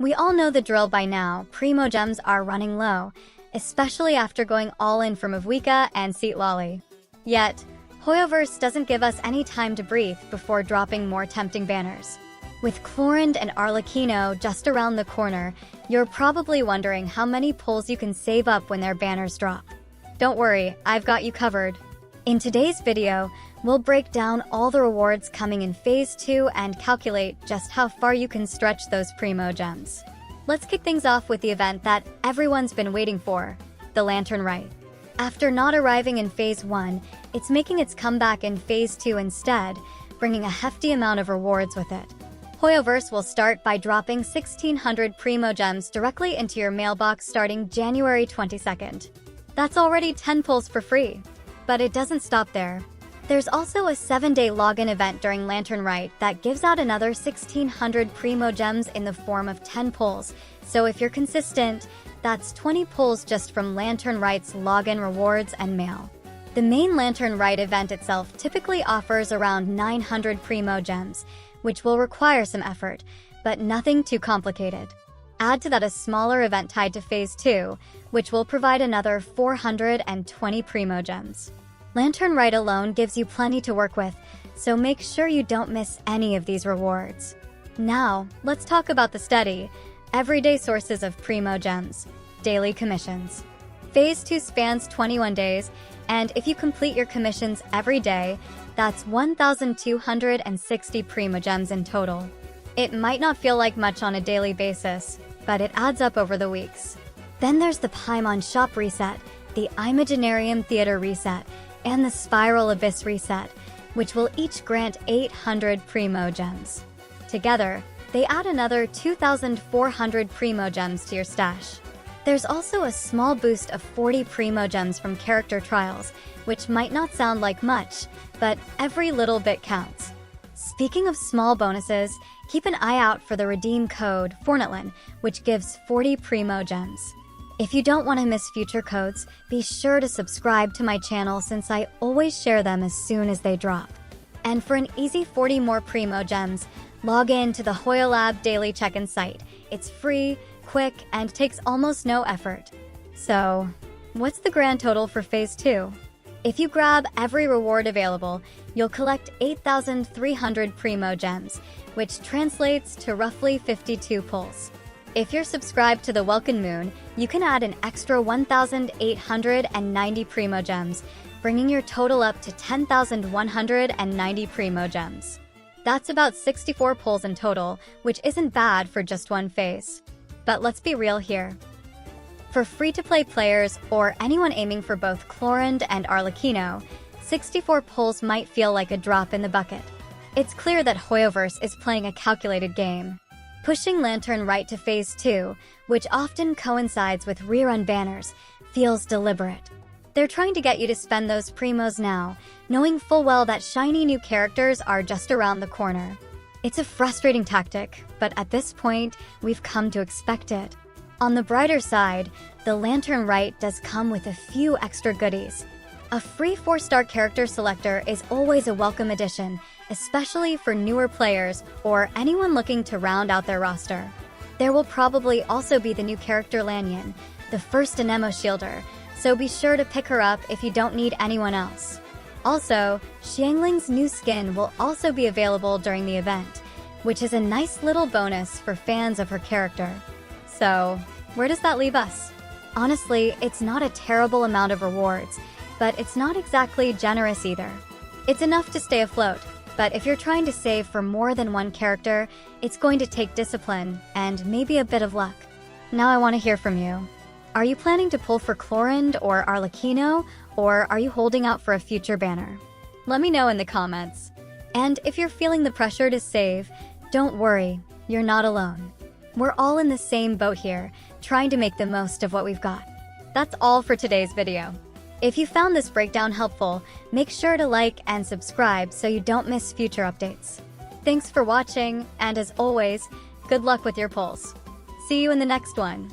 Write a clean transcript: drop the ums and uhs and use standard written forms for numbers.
We all know the drill by now. Primogems are running low, especially after going all in for Mavuika and Citlali. Yet, Hoyoverse doesn't give us any time to breathe before dropping more tempting banners. With Clorinde and Arlecchino just around the corner, you're probably wondering how many pulls you can save up when their banners drop. Don't worry, I've got you covered. In today's video, we'll break down all the rewards coming in Phase 2 and calculate just how far you can stretch those Primogems. Let's kick things off with the event that everyone's been waiting for, the Lantern Rite. After not arriving in Phase 1, it's making its comeback in Phase 2 instead, bringing a hefty amount of rewards with it. Hoyoverse will start by dropping 1,600 Primogems directly into your mailbox starting January 22nd. That's already 10 pulls for free. But it doesn't stop there. There's also a 7-day login event during Lantern Rite that gives out another 1,600 Primogems in the form of 10 pulls, so if you're consistent, that's 20 pulls just from Lantern Rite's login rewards and mail. The main Lantern Rite event itself typically offers around 900 Primogems, which will require some effort, but nothing too complicated. Add to that a smaller event tied to Phase 2, which will provide another 420 Primogems. Lantern Rite alone gives you plenty to work with, so make sure you don't miss any of these rewards. Now, let's talk about the steady, everyday sources of Primogems, daily commissions. Phase 2 spans 21 days, and if you complete your commissions every day, that's 1,260 Primogems in total. It might not feel like much on a daily basis, but it adds up over the weeks. Then there's the Paimon Shop Reset, the Imaginarium Theater Reset, and the Spiral Abyss Reset, which will each grant 800 Primogems. Together, they add another 2,400 Primogems to your stash. There's also a small boost of 40 Primogems from character trials, which might not sound like much, but every little bit counts. Speaking of small bonuses, keep an eye out for the redeem code Fornitlin, which gives 40 Primogems. If you don't want to miss future codes, be sure to subscribe to my channel since I always share them as soon as they drop. And for an easy 40 more Primogems, log in to the Hoyolab daily check-in site. It's free, quick, and takes almost no effort. So, what's the grand total for Phase 2? If you grab every reward available, you'll collect 8,300 Primogems, which translates to roughly 52 pulls. If you're subscribed to the Welkin Moon, you can add an extra 1,890 Primogems, bringing your total up to 10,190 Primogems. That's about 64 pulls in total, which isn't bad for just one phase. But let's be real here. For free-to-play players or anyone aiming for both Clorinde and Arlecchino, 64 pulls might feel like a drop in the bucket. It's clear that Hoyoverse is playing a calculated game. Pushing Lantern Rite to Phase 2, which often coincides with rerun banners, feels deliberate. They're trying to get you to spend those primos now, knowing full well that shiny new characters are just around the corner. It's a frustrating tactic, but at this point, we've come to expect it. On the brighter side, the Lantern Rite does come with a few extra goodies. A free 4-star character selector is always a welcome addition, especially for newer players or anyone looking to round out their roster. There will probably also be the new character Lanyan, the first Anemo Shielder, so be sure to pick her up if you don't need anyone else. Also, Xiangling's new skin will also be available during the event, which is a nice little bonus for fans of her character. So, where does that leave us? Honestly, it's not a terrible amount of rewards, but it's not exactly generous either. It's enough to stay afloat, but if you're trying to save for more than one character, it's going to take discipline and maybe a bit of luck. Now I want to hear from you. Are you planning to pull for Clorinde or Arlecchino, or are you holding out for a future banner? Let me know in the comments. And if you're feeling the pressure to save, don't worry, you're not alone. We're all in the same boat here, trying to make the most of what we've got. That's all for today's video. If you found this breakdown helpful, make sure to like and subscribe so you don't miss future updates. Thanks for watching, and as always, good luck with your pulls. See you in the next one.